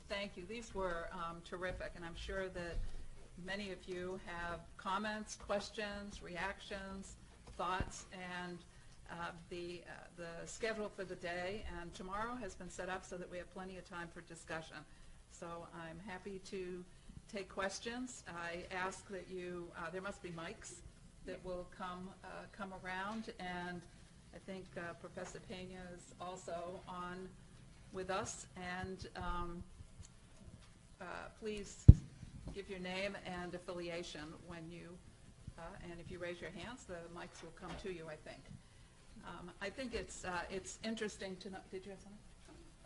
Thank you. These were terrific, and I'm sure that many of you have comments, questions, reactions, thoughts, and the schedule for the day and tomorrow has been set up so that we have plenty of time for discussion. So I'm happy to take questions. I ask that you, there must be mics that will come around, and I think Professor Pena is also on with us, and please give your name and affiliation when you, and if you raise your hands, the mics will come to you, I think. I think it's interesting to know, did you have something?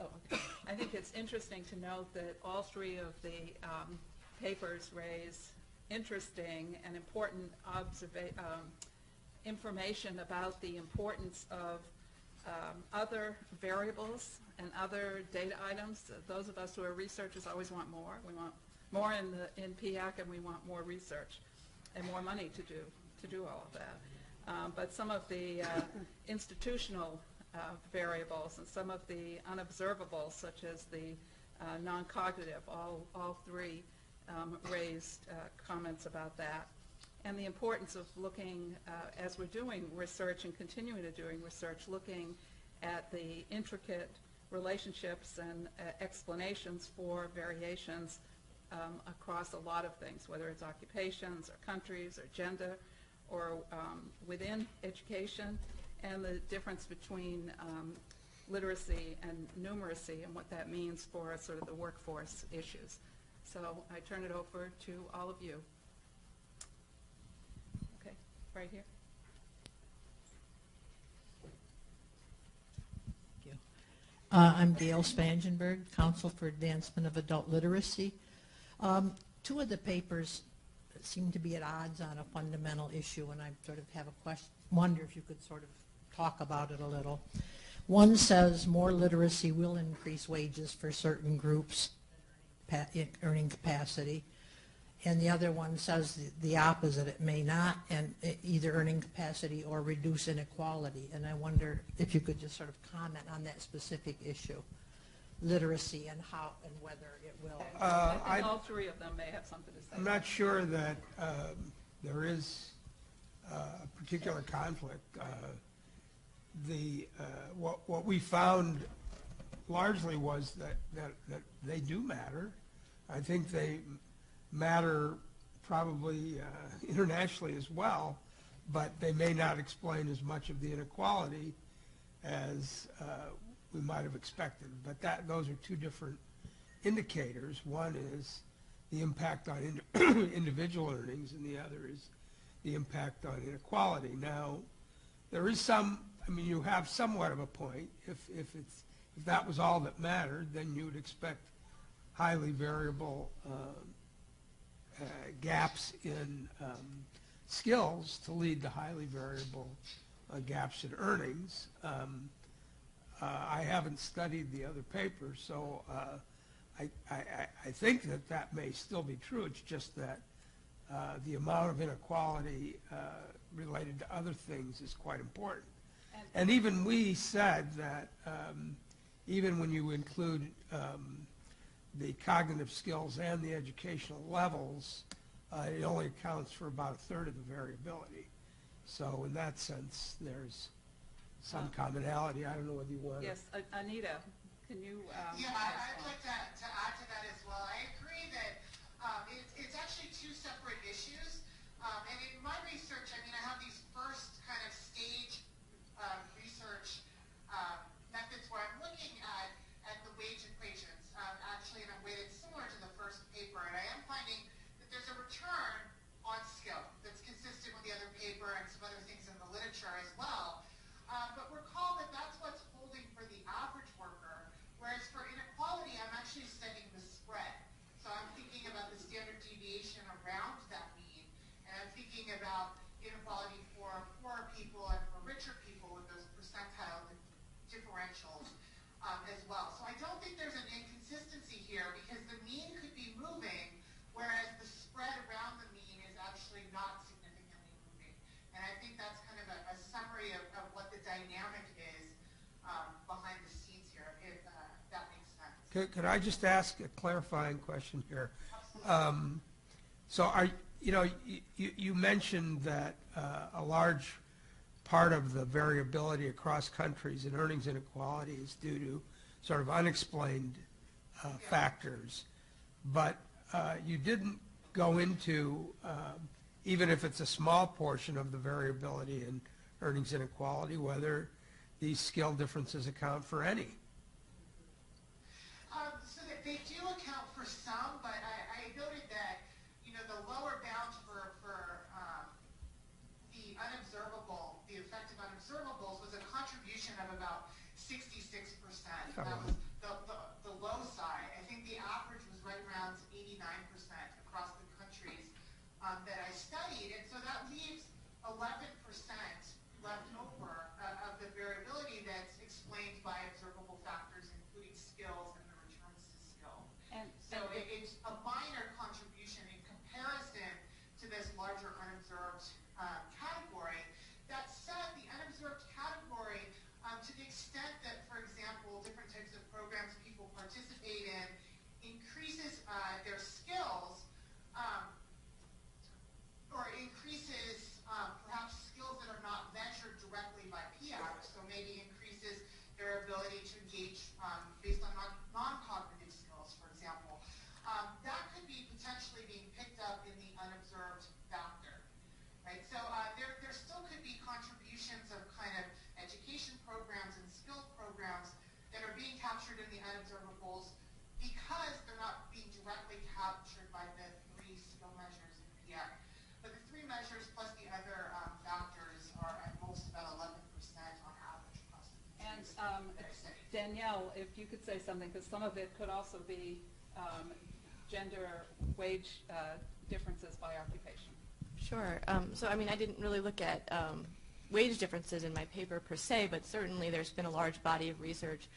Oh, okay. I think it's interesting to note that all three of the papers raise interesting and important information about the importance of other variables and other data items. Those of us who are researchers always want more. We want more in PIAAC, and we want more research and more money to do all of that. But some of the institutional variables and some of the unobservables, such as the non-cognitive, all three raised comments about that. And the importance of looking, as we're doing research and continuing to doing research, looking at the intricate relationships and explanations for variations across a lot of things, whether it's occupations or countries or gender or within education, and the difference between literacy and numeracy and what that means for sort of the workforce issues. So I turn it over to all of you. Okay, right here. Thank you. I'm Gail Spangenberg, Council for Advancement of Adult Literacy. Two of the papers seem to be at odds on a fundamental issue, and I sort of have a question, wonder if you could sort of talk about it a little. One says more literacy will increase wages for certain groups, earning capacity, and the other one says the opposite, it may not, and either earning capacity or reduce inequality. And I wonder if you could just sort of comment on that specific issue, literacy, and how and whether it will. I think all three of them may have something to say. I'm not sure that there is a particular conflict. What we found largely was that they do matter. I think they matter probably internationally as well, but they may not explain as much of the inequality as we might have expected. But those are two different indicators. One is the impact on individual earnings, and the other is the impact on inequality. Now, there is some, I mean, you have somewhat of a point. If that was all that mattered, then you would expect highly variable gaps in skills to lead to highly variable gaps in earnings. I haven't studied the other papers, so I think that may still be true. It's just that the amount of inequality related to other things is quite important. And even we said that even when you include the cognitive skills and the educational levels, it only accounts for about a third of the variability. So in that sense, there's some commonality. I don't know whether you want to. Yes, Anita, can you? Yeah, I'd like to add to that as well. I agree that it's actually two separate issues. And in my research, I mean, I have these first kind of stage research methods where I'm looking at the wage equations, actually in a way that's similar to the first paper. And I am finding that there's a return on skill that's consistent with the other paper and some other things in the literature as well. But recall that that's what's holding for the average worker, whereas for inequality, I'm actually studying the spread. So I'm thinking about the standard Could I just ask a clarifying question here? So you mentioned that a large part of the variability across countries in earnings inequality is due to sort of unexplained factors. But you didn't go into, even if it's a small portion of the variability in earnings inequality, whether these skill differences account for any. So that they do account for some, but I noted that, the lower bound for the unobservable, the effective unobservables was a contribution of about 66%. That was the low side. I think the average was right around 89% across the countries that I studied, and so that leaves 11% left over of the variability that's explained by observable factors, including skills and the returns to skill. So it's a minor contribution in comparison to this larger unobserved category. That said, the unobserved category, to the extent that, for example, different types of programs people participate in increases their skills, or increases perhaps skills that are not measured directly by PIAAC, so maybe increases their ability to engage based on non-cognitive skills, for example. That could be potentially being picked up in the unobserved factor, right? So there still could be contributions of kind of education programs and skill programs that are being captured in the unobservables because they're not being directly captured by the 3 skill measures in PIAAC. But the 3 measures plus the other factors are at most about 11% on average across the countries. And Danielle, if you could say something, because some of it could also be gender wage differences by occupation. Sure. So, I mean, I didn't really look at wage differences in my paper per se, but certainly there's been a large body of research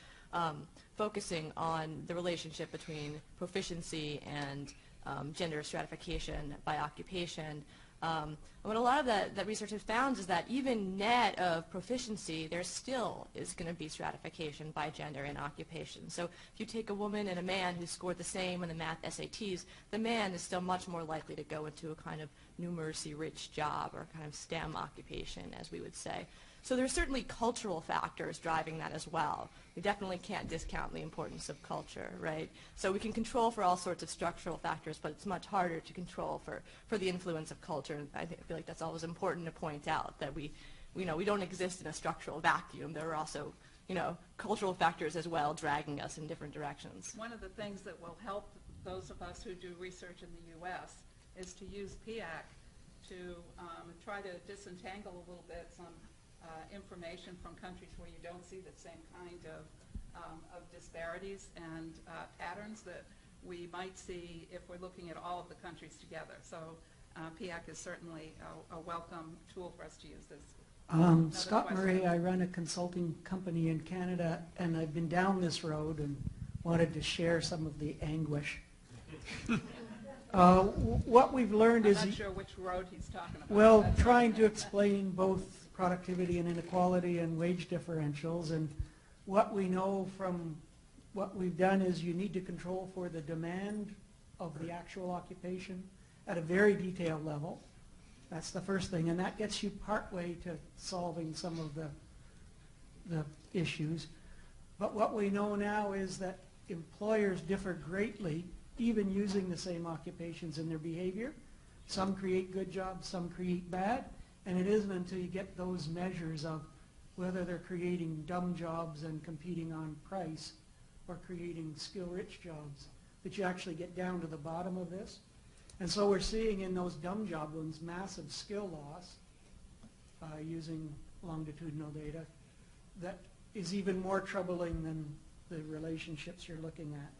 focusing on the relationship between proficiency and gender stratification by occupation. What a lot of that research has found is that even net of proficiency, there still is going to be stratification by gender and occupation. So if you take a woman and a man who scored the same in the math SATs, the man is still much more likely to go into a kind of numeracy-rich job or kind of STEM occupation, as we would say. So there's certainly cultural factors driving that as well. We definitely can't discount the importance of culture, right? So we can control for all sorts of structural factors, but it's much harder to control for the influence of culture. And I feel like that's always important to point out, that we don't exist in a structural vacuum. There are also, cultural factors as well dragging us in different directions. One of the things that will help those of us who do research in the U.S. is to use PIAAC to try to disentangle a little bit some information from countries where you don't see the same kind of disparities and patterns that we might see if we're looking at all of the countries together. So PIAAC is certainly a welcome tool for us to use this. Scott Murray, I run a consulting company in Canada, and I've been down this road and wanted to share some of the anguish. What we've learned is... I'm not sure which road he's talking about. Well, trying to explain both productivity and inequality and wage differentials, and what we know from what we've done is you need to control for the demand of the actual occupation at a very detailed level. That's the first thing, and that gets you partway to solving some of the issues. But what we know now is that employers differ greatly, even using the same occupations in their behavior. Some create good jobs, some create bad. And it isn't until you get those measures of whether they're creating dumb jobs and competing on price or creating skill-rich jobs that you actually get down to the bottom of this. And so we're seeing in those dumb job ones massive skill loss using longitudinal data that is even more troubling than the relationships you're looking at.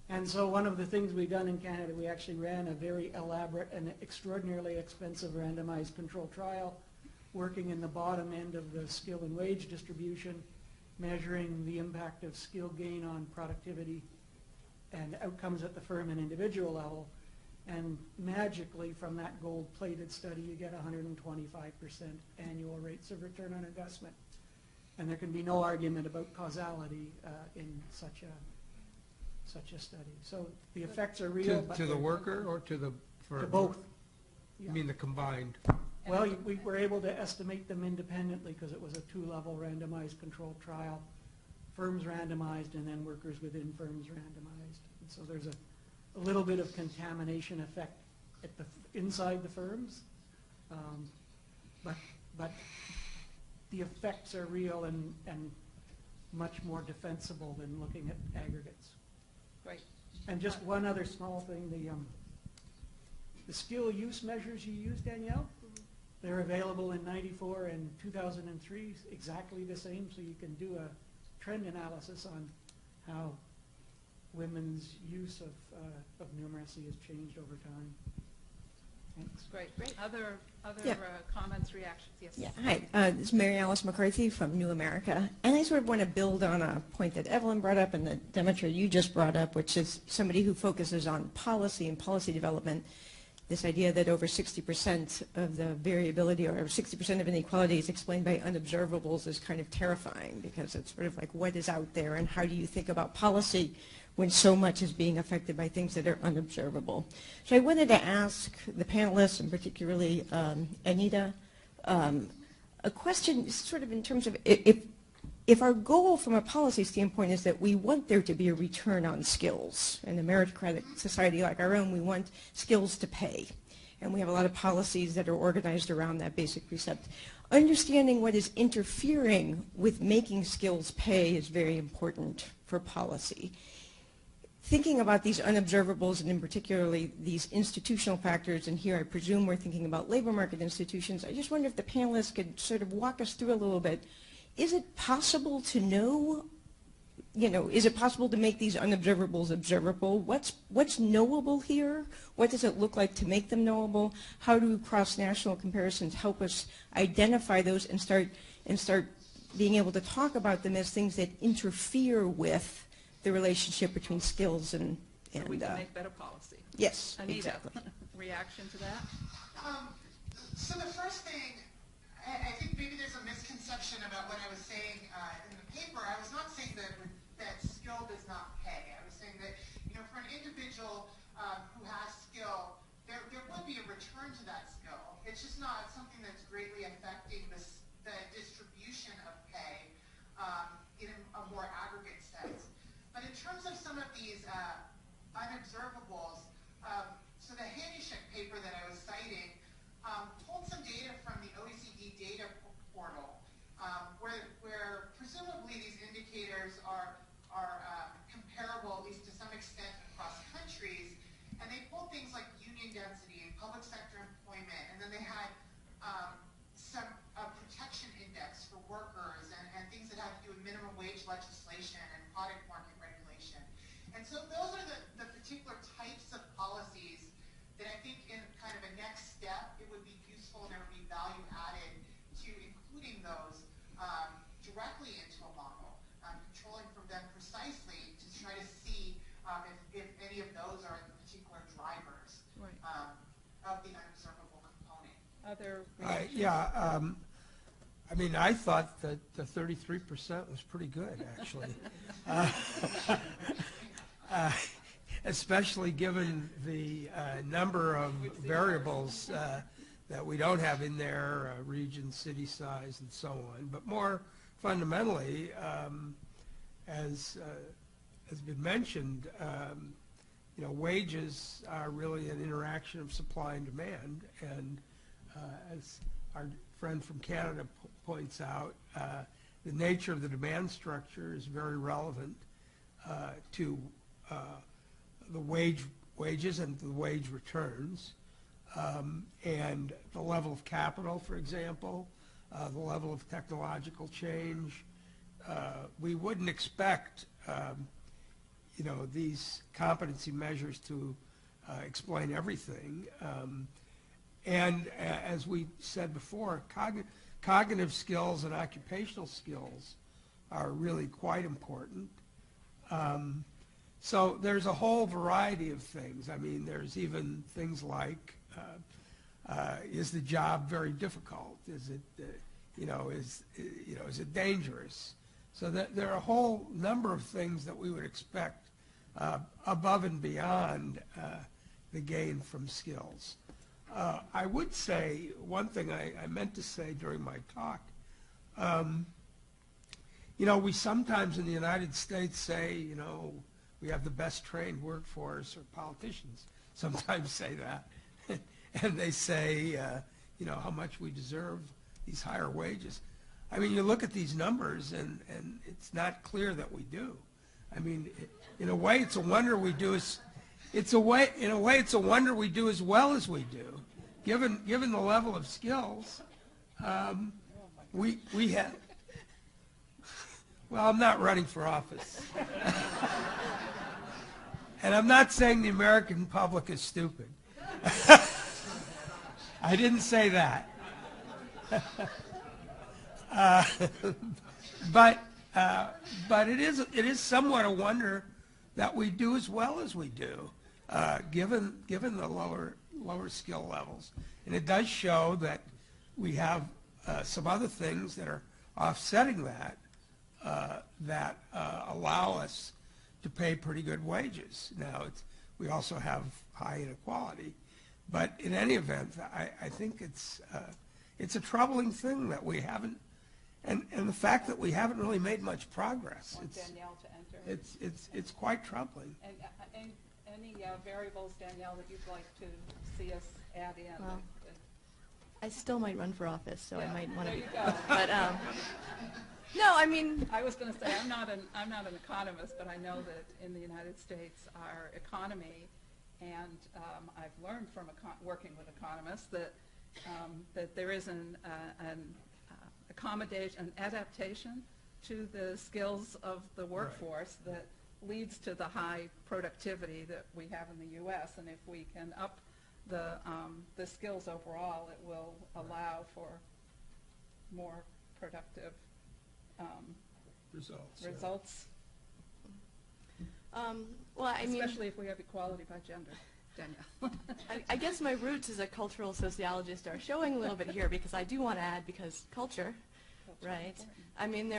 And so one of the things we've done in Canada, we actually ran a very elaborate and extraordinarily expensive randomized control trial working in the bottom end of the skill and wage distribution, measuring the impact of skill gain on productivity and outcomes at the firm and individual level. And magically, from that gold-plated study, you get 125% annual rates of return on investment. And there can be no argument about causality in such a such a study. So the effects are real. but To the they're- worker or to the firm? To both. You mean the combined? Well, we were able to estimate them independently because it was a two-level randomized controlled trial. Firms randomized and then workers within firms randomized. And so there's a little bit of contamination effect at the, inside the firms. But the effects are real and much more defensible than looking at aggregates. Great. And just one other small thing, the skill use measures you use, Danielle, they're available in 94 and 2003, exactly the same, so you can do a trend analysis on how women's use of numeracy has changed over time. Thanks. Great. Other Yeah. comments, reactions? Yes. Yeah, hi. This is Mary Alice McCarthy from New America. And I sort of want to build on a point that Evelyn brought up and that Demetra, you just brought up, which is somebody who focuses on policy and policy development. This idea that over 60% of the variability or 60% of inequality is explained by unobservables is kind of terrifying because it's sort of like what is out there and how do you think about policy when so much is being affected by things that are unobservable. So I wanted to ask the panelists, and particularly Anita, a question sort of in terms of if our goal from a policy standpoint is that we want there to be a return on skills, in a meritocratic society like our own, we want skills to pay. And we have a lot of policies that are organized around that basic precept. Understanding what is interfering with making skills pay is very important for policy. Thinking about these unobservables and in particularly these institutional factors, and here I presume we're thinking about labor market institutions, I just wonder if the panelists could sort of walk us through a little bit. Is it possible to know, is it possible to make these unobservables observable? What's knowable here? What does it look like to make them knowable? How do cross-national comparisons help us identify those and start being able to talk about them as things that interfere with the relationship between skills and So we can make better policy. yes, Anita, exactly. reaction to that? So the first thing, I think maybe there's a misconception about what I was saying in the paper. I was not saying that skill does not pay. I was saying that, for an individual who has skill, there would be a return to that skill. It's just not something that's greatly affecting the distribution of pay in a more aggregate sense. But in terms of some of these unobservables, so the Hanishek paper that I was citing pulled some data from the OECD data portal, where presumably these indicators are comparable, at least to some extent, across countries. And they pulled things like union density and public sector employment, and then they had some protection index for workers and things that have to do with minimum wage legislation and product market regulation. And so those are the particular types of policies that I think in kind of a next step, it would be useful and there would be value added to including those directly into a model, controlling from them precisely to try to see if any of those are the particular drivers of the unobservable component. Other Yeah, I mean, I thought that the 33% was pretty good, actually. Especially given the number of variables that we don't have in there, region, city size, and so on. But more fundamentally, as has been mentioned, wages are really an interaction of supply and demand. And as our friend from Canada points out, the nature of the demand structure is very relevant to the wages and the wage returns, and the level of capital, for example, the level of technological change. We wouldn't expect, these competency measures to explain everything. And as we said before, cognitive skills and occupational skills are really quite important. So there's a whole variety of things. I mean, there's even things like, is the job very difficult? Is it, is it dangerous? So that there are a whole number of things that we would expect above and beyond the gain from skills. I would say, one thing I meant to say during my talk, we sometimes in the United States say, we have the best trained workforce, or politicians sometimes say that. And they say, how much we deserve these higher wages. I mean, you look at these numbers, and it's not clear that we do. I mean, in a way, it's a wonder we do as well as we do, given the level of skills. We have. Well, I'm not running for office, and I'm not saying the American public is stupid. I didn't say that. But it is somewhat a wonder that we do as well as we do, given the lower skill levels. And it does show that we have some other things that are offsetting that that allow us to pay pretty good wages. Now, we also have high inequality, but in any event, I think it's a troubling thing that we haven't, and the fact that we haven't really made much progress. Want Danielle to enter. It's quite troubling. And any variables, Danielle, that you'd like to see us add in? Well, I still might run for office, so I might want to. There you go. But no, I mean, I was going to say I'm not an economist, but I know that in the United States, our economy, and I've learned from working with economists that there is an adaptation to the skills of the workforce that leads to the high productivity that we have in the U.S. And if we can up the skills overall, it will allow for more productive results. Well, I mean, especially if we have equality by gender, Danielle. I guess my roots as a cultural sociologist are showing a little bit here, because I do want to add, because culture, right? I mean,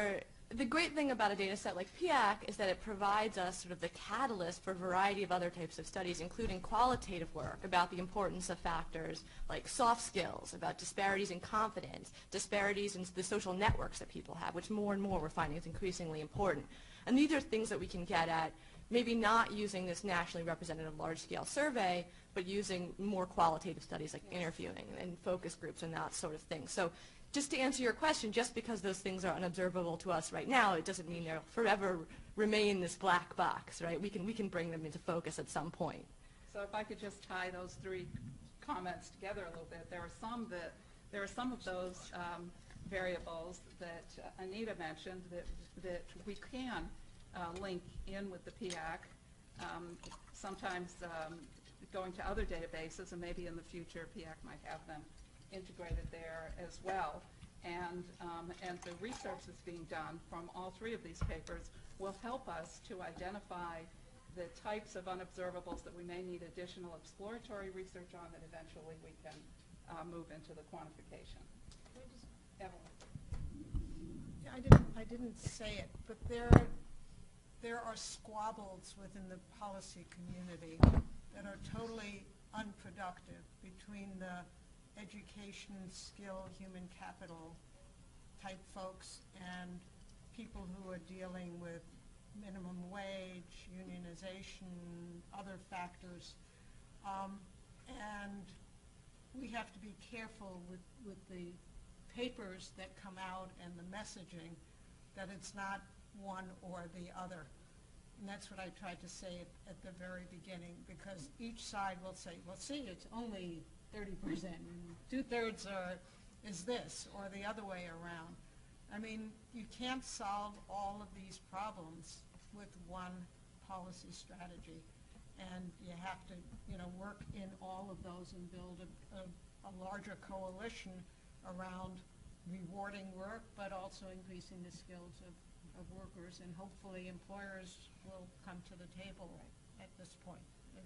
the great thing about a data set like PIAAC is that it provides us sort of the catalyst for a variety of other types of studies, including qualitative work about the importance of factors like soft skills, about disparities in confidence, disparities in the social networks that people have, which more and more we're finding is increasingly important. And these are things that we can get at, maybe not using this nationally representative large-scale survey, but using more qualitative studies like interviewing and focus groups and that sort of thing. So just to answer your question, just because those things are unobservable to us right now, it doesn't mean they'll forever remain this black box, right? We can bring them into focus at some point. So if I could just tie those three comments together a little bit, there are some of those variables that Anita mentioned that we can link in with the PIAAC, sometimes going to other databases, and maybe in the future PIAAC might have them integrated there as well. And the research that's being done from all three of these papers will help us to identify the types of unobservables that we may need additional exploratory research on, that eventually we can move into the quantification. Evelyn. Yeah, I didn't say it, but there are squabbles within the policy community that are totally unproductive between the education, skill, human capital type folks and people who are dealing with minimum wage, unionization, other factors. And we have to be careful with the papers that come out and the messaging that it's not one or the other. And that's what I tried to say at the very beginning, because each side will say, well, see, it's only 30%, and 2/3 is this, or the other way around. I mean, you can't solve all of these problems with one policy strategy, and you have to, work in all of those and build a larger coalition around rewarding work, but also increasing the skills of workers, and hopefully employers will come to the table at this point.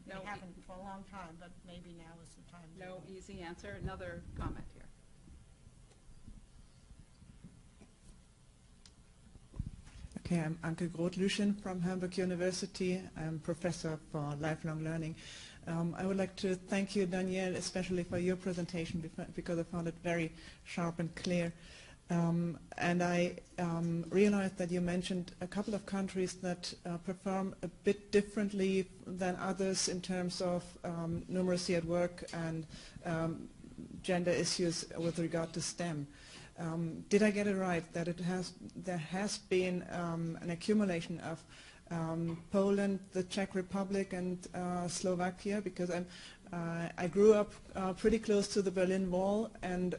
They haven't for a long time, but maybe now is the time. No easy answer. Another comment here. Okay, I'm Anke Groth-Lüschen from Hamburg University. I'm professor for lifelong learning. I would like to thank you, Danielle, especially for your presentation because I found it very sharp and clear. And I realized that you mentioned a couple of countries that perform a bit differently than others in terms of numeracy at work and gender issues with regard to STEM. Did I get it right that there has been an accumulation of Poland, the Czech Republic, and Slovakia? Because I grew up pretty close to the Berlin Wall, and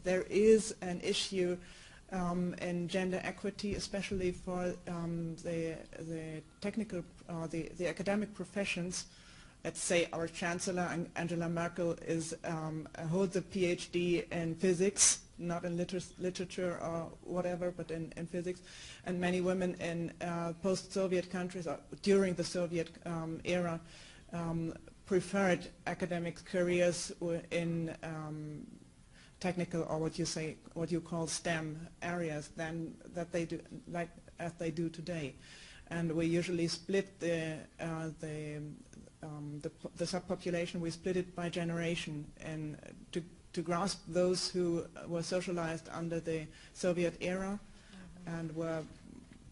there is an issue in gender equity, especially for the technical, the academic professions. Let's say our Chancellor, Angela Merkel, holds a PhD in physics, not in literature or whatever, but in physics. And many women in post-Soviet countries, or during the Soviet era, preferred academic careers in technical, or what you call STEM areas, than that they do, like as they do today. And we usually split the subpopulation. We split it by generation, and to grasp those who were socialized under the Soviet era and were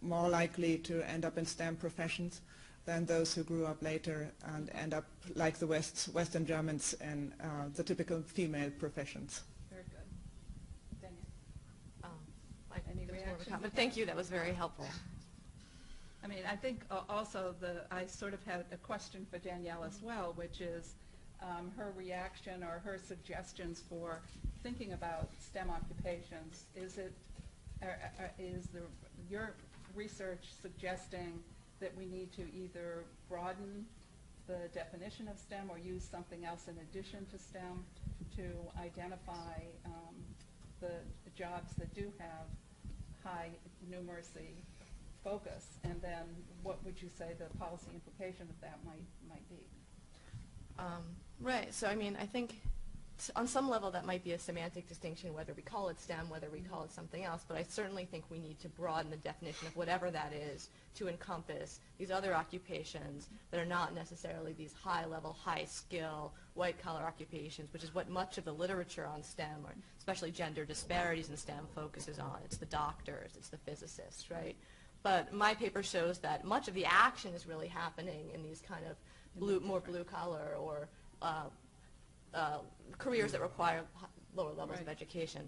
more likely to end up in STEM professions than those who grew up later and end up like the Western Germans in the typical female professions. Very good. Daniel? Any reaction? But thank you, that was very helpful. I mean, I think also I sort of had a question for Danielle as well, which is her reaction or her suggestions for thinking about STEM occupations. Is your research suggesting that we need to either broaden the definition of STEM or use something else in addition to STEM to identify the jobs that do have high numeracy focus, and then what would you say the policy implication of that might be? Right, so I mean, I think on some level that might be a semantic distinction, whether we call it STEM, whether we call it something else, but I certainly think we need to broaden the definition of whatever that is to encompass these other occupations that are not necessarily these high-level, high-skill, white-collar occupations, which is what much of the literature on STEM, or especially gender disparities in STEM, focuses on. It's the doctors, it's the physicists, right? But my paper shows that much of the action is really happening in these kind of more blue-collar or careers that require lower levels of education.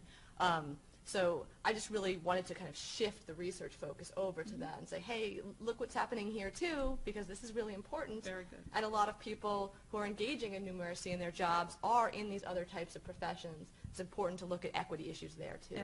So I just really wanted to kind of shift the research focus over to that and say, hey, look what's happening here too, because this is really important. Very good. And a lot of people who are engaging in numeracy in their jobs are in these other types of professions. It's important to look at equity issues there too.